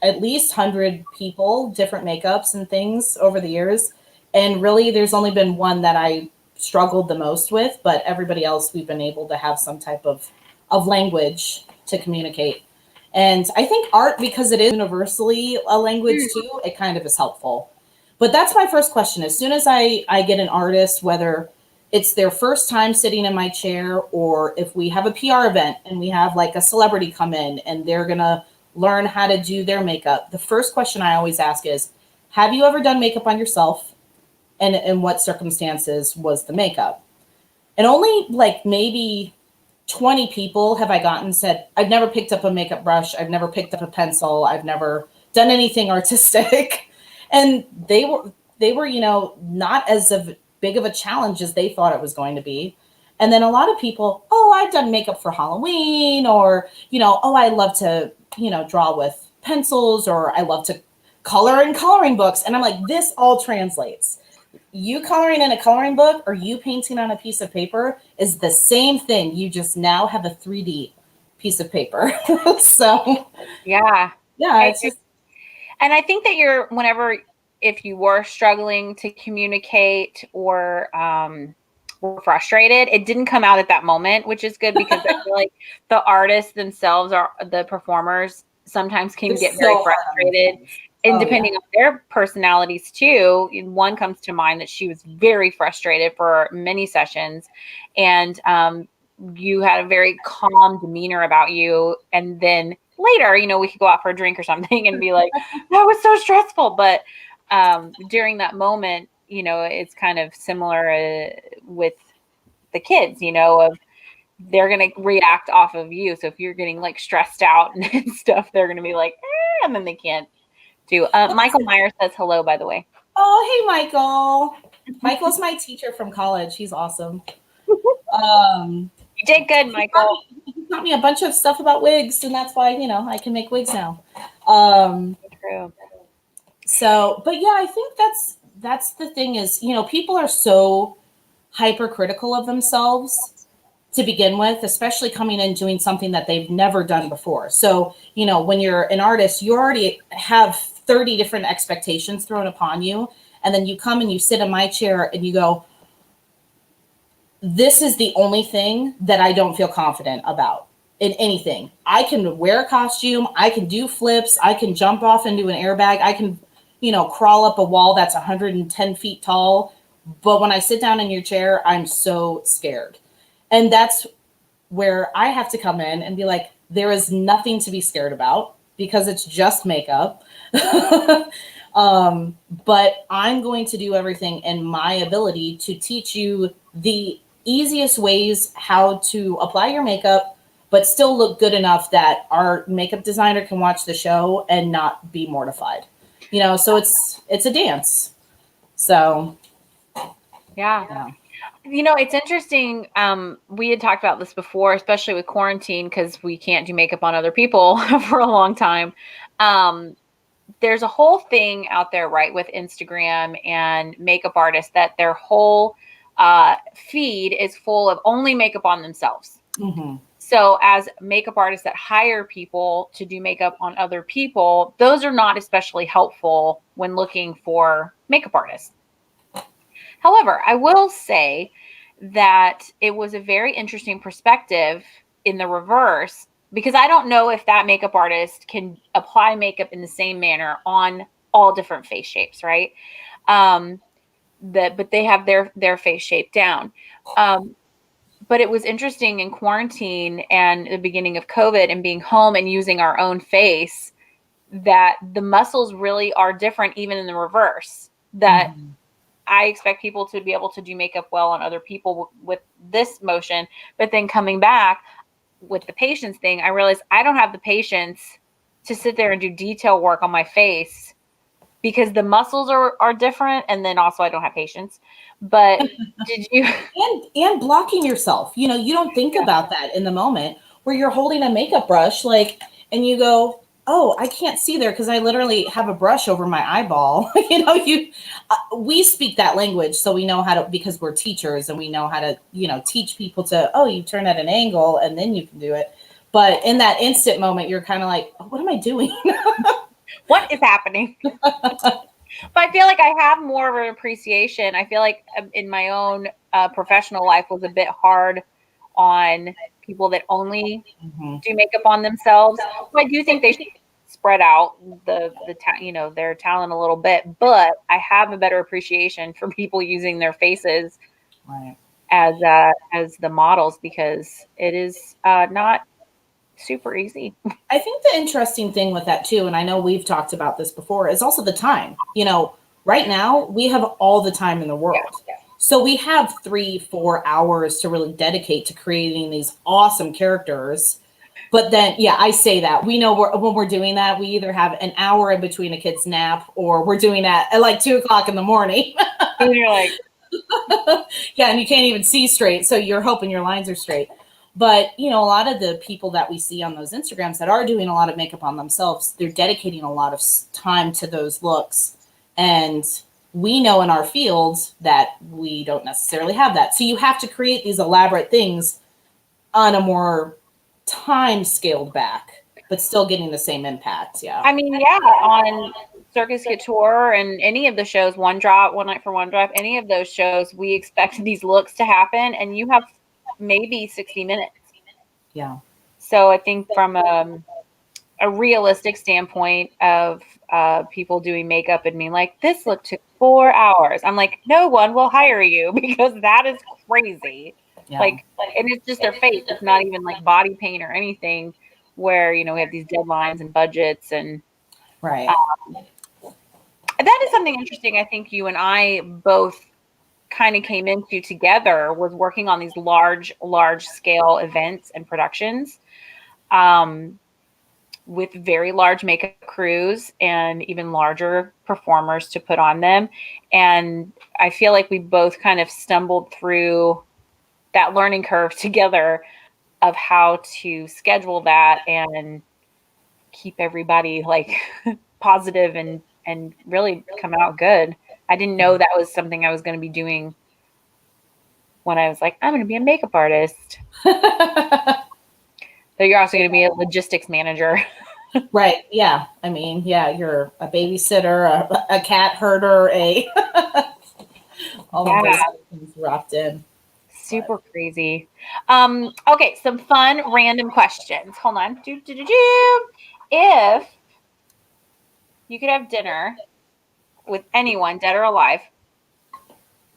at least 100 people different makeups and things over the years. And really, there's only been one that I struggled the most with, but everybody else, we've been able to have some type of language to communicate. And I think art, because it is universally a language too, it kind of is helpful. But that's my first question. As soon as I get an artist, whether it's their first time sitting in my chair, or if we have a PR event and we have like a celebrity come in and they're going to learn how to do their makeup, the first question I always ask is, have you ever done makeup on yourself? And in what circumstances was the makeup? And only like maybe 20 people have I gotten said, I've never picked up a makeup brush. I've never picked up a pencil. I've never done anything artistic. And they were, not as big of a challenge as they thought it was going to be. And then a lot of people, oh, I've done makeup for Halloween, or, oh, I love to, draw with pencils, or I love to color in coloring books. And I'm like, this all translates. You coloring in a coloring book or you painting on a piece of paper is the same thing. You just now have a 3D piece of paper. So yeah, it's just. And I think that if you were struggling to communicate or were frustrated, it didn't come out at that moment, which is good, because I feel like the artists themselves, are the performers, sometimes can It's get very so hard on frustrated. things. And Oh, depending on their personalities too, one comes to mind that she was very frustrated for many sessions, and you had a very calm demeanor about you. And then later, we could go out for a drink or something and be like, that was so stressful. But during that moment, it's kind of similar with the kids, of they're going to react off of you. So if you're getting like stressed out and stuff, they're going to be like, and then they can't do. Michael Myers says hello, by the way. Oh, hey, Michael. Michael's my teacher from college. He's awesome. You did good, Michael. He taught me a bunch of stuff about wigs, and that's why, I can make wigs now. True. So, but yeah, I think that's the thing is, people are so hypercritical of themselves to begin with, especially coming in doing something that they've never done before. So, when you're an artist, you already have 30 different expectations thrown upon you. And then you come and you sit in my chair and you go, this is the only thing that I don't feel confident about in anything. I can wear a costume. I can do flips. I can jump off into an airbag. I can, crawl up a wall that's 110 feet tall. But when I sit down in your chair, I'm so scared. And that's where I have to come in and be like, there is nothing to be scared about because it's just makeup. But I'm going to do everything in my ability to teach you the easiest ways how to apply your makeup, but still look good enough that our makeup designer can watch the show and not be mortified. So it's a dance. So yeah. It's interesting. We had talked about this before, especially with quarantine, because we can't do makeup on other people for a long time. There's a whole thing out there, right, with Instagram and makeup artists that their whole feed is full of only makeup on themselves. Mm-hmm. So as makeup artists that hire people to do makeup on other people, those are not especially helpful when looking for makeup artists. However, I will say that it was a very interesting perspective in the reverse, because I don't know if that makeup artist can apply makeup in the same manner on all different face shapes, right? But they have their face shape down. But it was interesting in quarantine and the beginning of COVID and being home and using our own face, that the muscles really are different, even in the reverse. That Mm-hmm. I expect people to be able to do makeup well on other people with this motion, but then coming back with the patience thing, I realized I don't have the patience to sit there and do detail work on my face because the muscles are different. And then also I don't have patience. But did you? And blocking yourself, you don't think about that in the moment where you're holding a makeup brush, and you go, oh, I can't see there because I literally have a brush over my eyeball. We speak that language, so we know how to, because we're teachers and we know how to, teach people to, oh, you turn at an angle and then you can do it. But in that instant moment, you're kind of like, oh, what am I doing? What is happening? But I feel like I have more of an appreciation. I feel like in my own professional life was a bit hard on people that only do makeup on themselves. So I do think they should spread out their talent a little bit. But I have a better appreciation for people using their faces Right. as the models, because it is not super easy. I think the interesting thing with that too, and I know we've talked about this before, is also the time. Right now we have all the time in the world. Yeah. So we have 3-4 hours to really dedicate to creating these awesome characters. But then, I say that we know when we're doing that, we either have an hour in between a kid's nap or we're doing that at like 2:00 in the morning. And you're like, yeah, and you can't even see straight. So you're hoping your lines are straight. But, a lot of the people that we see on those Instagrams that are doing a lot of makeup on themselves, they're dedicating a lot of time to those looks. And we know in our field that we don't necessarily have that. So you have to create these elaborate things on a more time scaled back, but still getting the same impact. Yeah. I mean, on Circus Couture and any of the shows, One Night for One Drop, any of those shows, we expect these looks to happen, and you have maybe 60 minutes. Yeah. So I think from a a realistic standpoint of people doing makeup and being like, this look took 4 hours. I'm like, no one will hire you because that is crazy. Yeah. Like, and it's just their face. It's not even like body paint or anything where, you know, we have these deadlines and budgets and right. That is something interesting. I think you and I both kind of came into together was working on these large scale events and productions. With very large makeup crews and even larger performers to put on them. And I feel like we both kind of stumbled through that learning curve together of how to schedule that and keep everybody like positive and really come out good. I didn't know that was something I was going to be doing when I was like, I'm going to be a makeup artist. So you're also going to be a logistics manager. Right. Yeah. I mean, yeah, you're a babysitter, a cat herder, all of those things wrapped in. Super crazy. Okay, some fun random questions. Hold on. If you could have dinner with anyone, dead or alive,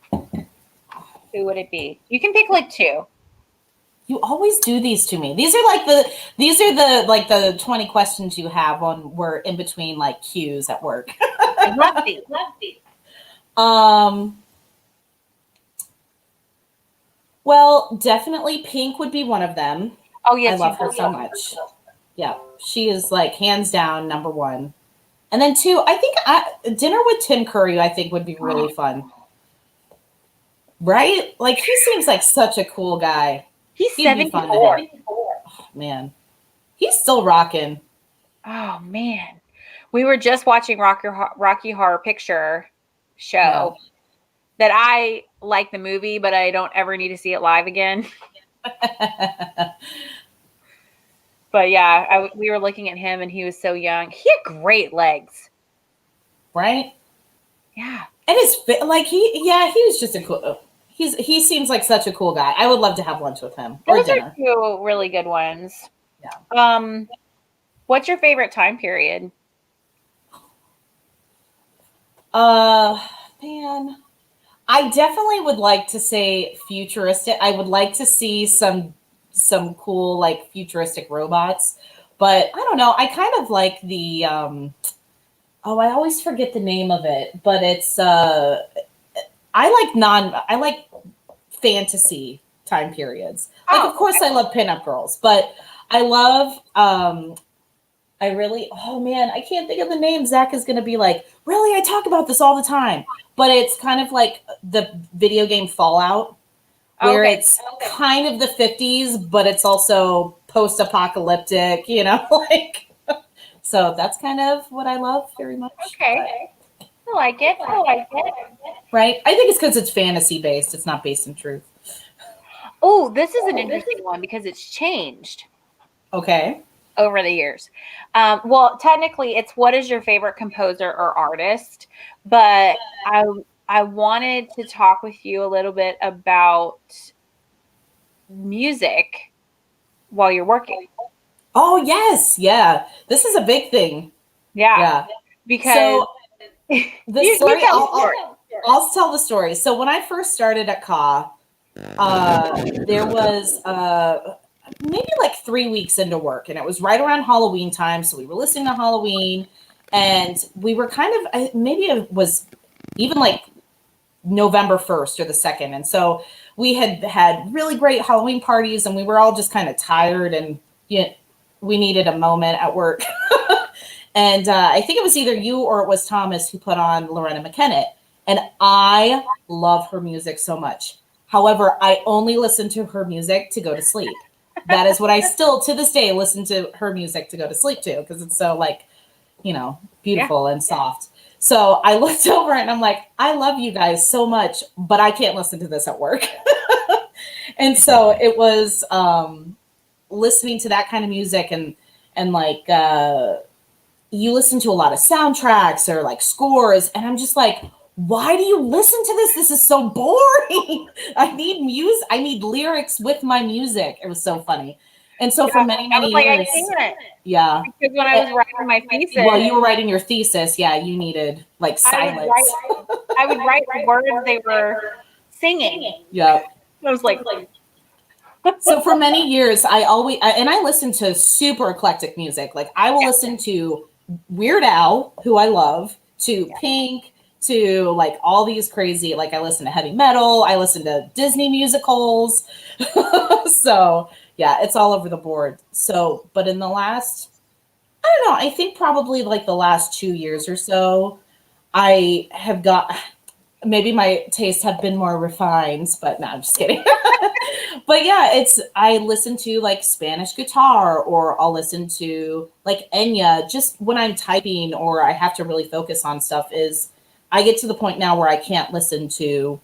who would it be? You can pick like 2. You always do these to me. These are the 20 questions you have on we're in between like cues at work. I love these. Well, definitely Pink would be one of them. Oh yes, I love her so much. Yeah, she is like hands down number 1. And then 2, I think dinner with Tim Curry, I think would be really fun. Right? Like he seems like such a cool guy. He's 74. Oh, man, he's still rocking. Oh man, we were just watching Rocky Horror Picture Show. That I like the movie, but I don't ever need to see it live again. But yeah, we were looking at him, and he was so young. He had great legs, right? Yeah, and his like he was just a cool. He seems like such a cool guy. I would love to have lunch with him. Those are 2 really good ones. Yeah. What's your favorite time period? Man, I definitely would like to say futuristic. I would like to see some cool like futuristic robots, but I don't know. I kind of like the I always forget the name of it, but it's I like fantasy time periods. Like, of course, I love pinup girls, but I love, oh man, I can't think of the name. Zach is going to be like, really? I talk about this all the time. But it's kind of like the video game Fallout, where it's kind of the 50s, but it's also post-apocalyptic, you know, like, so that's kind of what I love very much. Okay. I like it. Right? I think it's because it's fantasy based. It's not based in truth. Oh, this is an interesting one because it's changed. Okay. Over the years. Well, technically, it's what is your favorite composer or artist? But I wanted to talk with you a little bit about music while you're working. Oh, yes. Yeah. This is a big thing. Yeah. Because the story, I'll tell the story. So when I first started at CA, there was maybe like 3 weeks into work, and it was right around Halloween time. So we were listening to Halloween, and we were kind of, maybe it was even like November 1st or the 2nd. And so we had really great Halloween parties, and we were all just kind of tired, and we needed a moment at work. And I think it was either you or it was Thomas who put on Lorena McKennitt. And I love her music so much. However, I only listen to her music to go to sleep. That is what I still, to this day, listen to her music to go to sleep to, because it's so, like, beautiful and soft. So I looked over and I'm like, I love you guys so much, but I can't listen to this at work. And so it was listening to that kind of music and like, you listen to a lot of soundtracks or like scores, and I'm just like, why do you listen to this? This is so boring. I need music. I need lyrics with my music. It was so funny. And so for many, I many was like, years, I can't. yeah. Because when I was writing my thesis, Well, you were writing your thesis. Yeah, you needed like silence. I would write the words they were singing. Yeah. I was like, So for many years, I listen to super eclectic music. Like I will listen to Weird Al, who I love, to Pink, to like all these crazy, like I listen to heavy metal, I listen to Disney musicals. So yeah, it's all over the board. So, but in the last, I don't know, I think probably like the last 2 years or so, I have got, maybe my tastes have been more refined, but no, I'm just kidding. But yeah, I listen to like Spanish guitar, or I'll listen to like Enya just when I'm typing or I have to really focus on stuff. I get to the point now where I can't listen to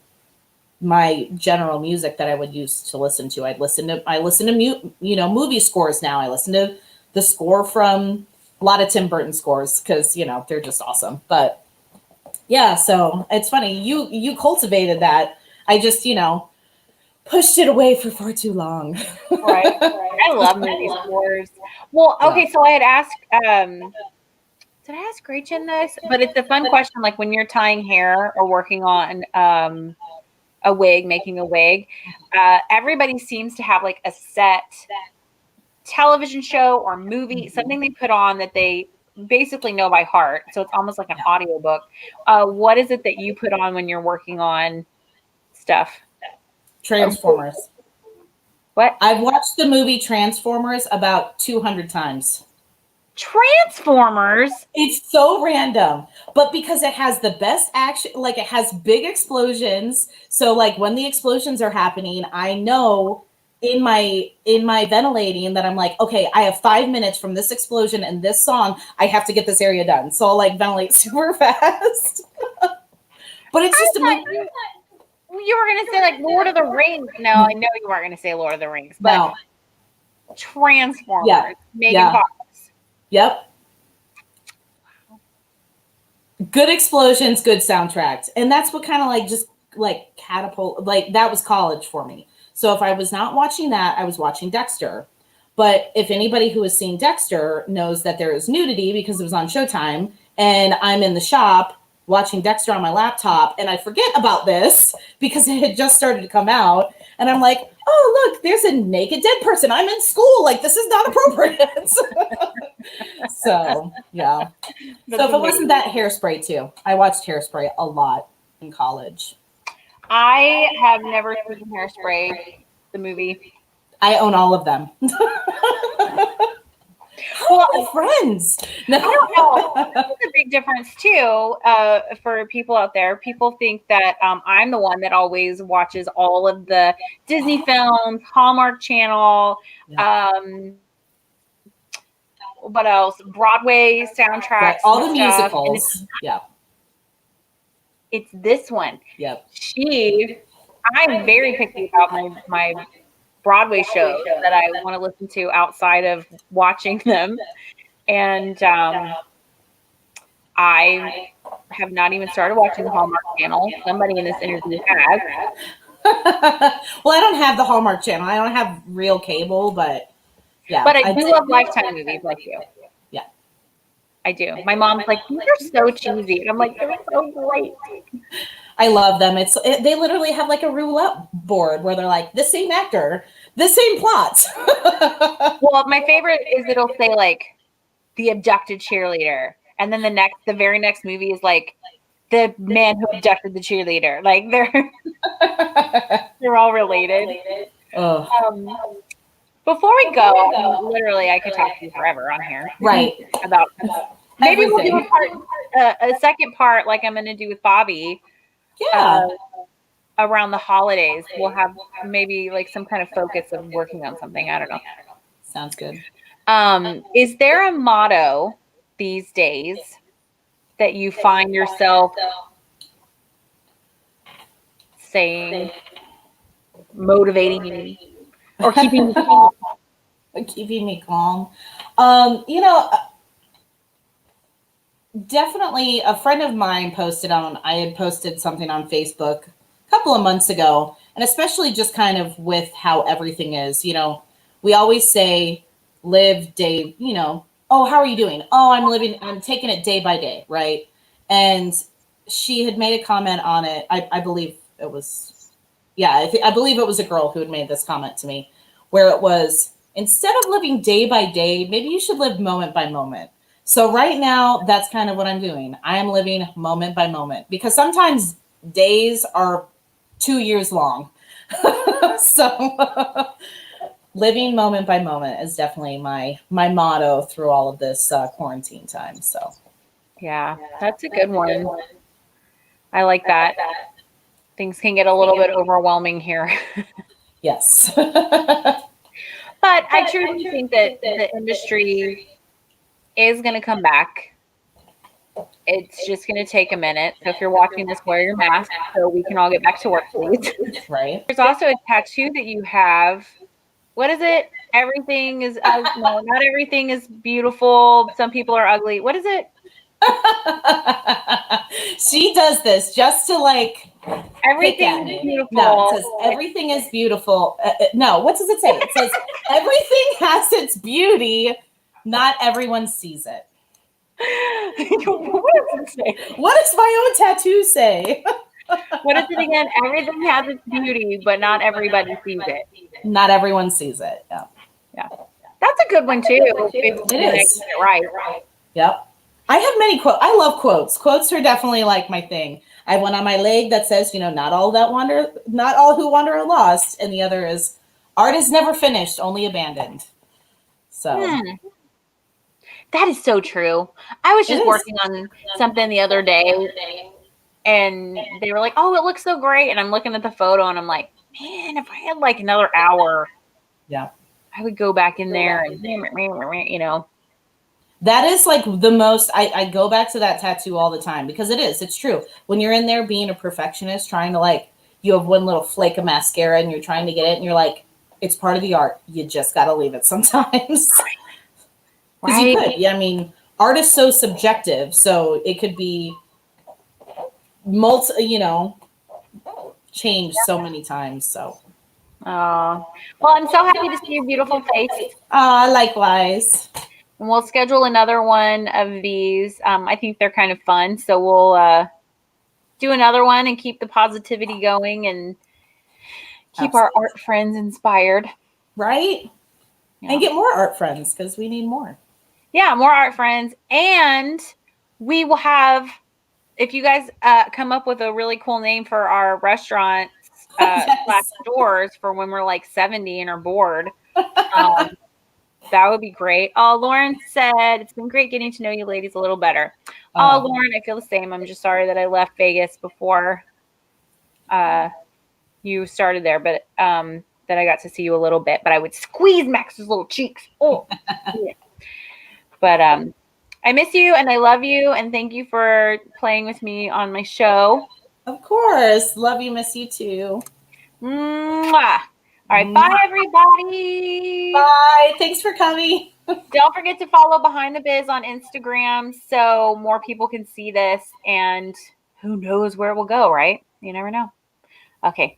my general music that I would used to listen to. I listen to movie scores now. I listen to the score from a lot of Tim Burton scores because they're just awesome. But yeah, so it's funny you cultivated that. I just pushed it away for far too long. right. I love movie scores. Well, okay, so I had asked, did I ask Gretchen this? But it's a fun question, like when you're tying hair or working on a wig, making a wig, everybody seems to have like a set television show or movie, something they put on that they basically know by heart. So it's almost like an audiobook. What is it that you put on when you're working on stuff? Transformers. What? I've watched the movie Transformers about 200 times. Transformers? It's so random, but because it has the best action, like it has big explosions. So like when the explosions are happening, I know in my ventilating that I'm like, okay, I have 5 minutes from this explosion and this song, I have to get this area done. So I'll like ventilate super fast. But it's just a movie. You were gonna say like Lord of the Rings. No, I know you weren't gonna say Lord of the Rings, but no. Transformers. Yeah. Megan Fox. Yep. Good explosions, good soundtracks. And that's what kind of like just like catapult, like that was college for me. So if I was not watching that, I was watching Dexter. But if anybody who has seen Dexter knows that there is nudity because it was on Showtime, and I'm in the shop watching Dexter on my laptop, and I forget about this because it had just started to come out, and I'm like, oh, look, there's a naked dead person. I'm in school. Like, this is not appropriate. So, yeah. So if it wasn't that, Hairspray, too. I watched Hairspray a lot in college. I have never seen Hairspray, the movie. I own all of them. Well, friends. No. I don't know. That's a big difference too for people out there. People think that I'm the one that always watches all of the Disney films, Hallmark Channel, what else? Broadway soundtracks, right. All the musicals. Yeah. It's this one. Yep. I'm very picky about my Broadway shows that I want to listen to outside of watching them. And I have not even started watching the Hallmark Channel. Somebody in this interview has. Well, I don't have the Hallmark Channel. I don't have real cable, but yeah. But I do love Lifetime movies like you. Yeah. I do. My mom's like, these are so cheesy. And I'm like, they're so great. I love them. They literally have like a roulette board where they're like, the same actor, the same plot. Well, my favorite is it'll say like the abducted cheerleader. And then the very next movie is like the man who abducted the cheerleader. Like they're all related. Before we go, literally I could talk to you forever on here. Right. About maybe everything. We'll do a second part like I'm gonna do with Bobby. Yeah. Around the holidays, we'll have maybe like some kind of focus of working on something. I don't know. Sounds good. Is there a motto these days that you find yourself saying, motivating you, or keeping you calm? Keeping me calm. Definitely a friend of mine I had posted something on Facebook a couple of months ago, and especially just kind of with how everything is, we always say live day, you know, oh, how are you doing? Oh, I'm taking it day by day, right? And she had made a comment on it. I believe it was, yeah, I believe it was a girl who had made this comment to me, where it was, instead of living day by day, maybe you should live moment by moment. So right now, that's kind of what I'm doing. I am living moment by moment, because sometimes days are 2 years long. So living moment by moment is definitely my motto through all of this quarantine time. So Yeah, that's a good one. I like that. Things can get a little bit overwhelming here. yes. But I truly think that the industry is going to come back. It's just going to take a minute. So if you're watching this, wear your mask so we can all get back to work, please. Right. There's also a tattoo that you have. What is it? Everything is no, not everything is beautiful. Some people are ugly. What is it? She does this just to like Everything is beautiful. No, it says everything is beautiful. No, what does it say? It says everything has its beauty. Not everyone sees it. What does it say? What does my own tattoo say? What is it again? Everything has its beauty, but not everybody sees it. Not everyone sees it. Yeah. Yeah. That's a good one too. It is. Right. Yep. I have many quotes. I love quotes. Quotes are definitely like my thing. I have one on my leg that says, you know, not all who wander are lost. And the other is, art is never finished, only abandoned. So that is so true. I was just working on something the other day and they were like, oh, it looks so great. And I'm looking at the photo and I'm like, man, if I had like another hour, yeah, I would go back in there and, you know. That is like the most, I go back to that tattoo all the time because it's true. When you're in there being a perfectionist, trying to like, you have one little flake of mascara and you're trying to get it and you're like, it's part of the art. You just got to leave it sometimes. Because you could. Yeah, I mean, art is so subjective. So it could be changed so many times. So. Oh, well, I'm so happy to see your beautiful face. Likewise. And we'll schedule another one of these. I think they're kind of fun. So we'll do another one and keep the positivity going and keep our art friends inspired. Right? Yeah. And get more art friends because we need more. Yeah, more art friends. And we will have, if you guys come up with a really cool name for our restaurant stores for when we're like 70 and are bored, that would be great. Oh, Lauren said, it's been great getting to know you ladies a little better. Oh, Lauren, I feel the same. I'm just sorry that I left Vegas before you started there, but that I got to see you a little bit. But I would squeeze Max's little cheeks. Oh, yeah. But I miss you and I love you. And thank you for playing with me on my show. Of course. Love you. Miss you too. Mwah. All right, bye, everybody. Bye. Thanks for coming. Don't forget to follow Behind the Biz on Instagram so more people can see this. And who knows where it will go, right? You never know. Okay,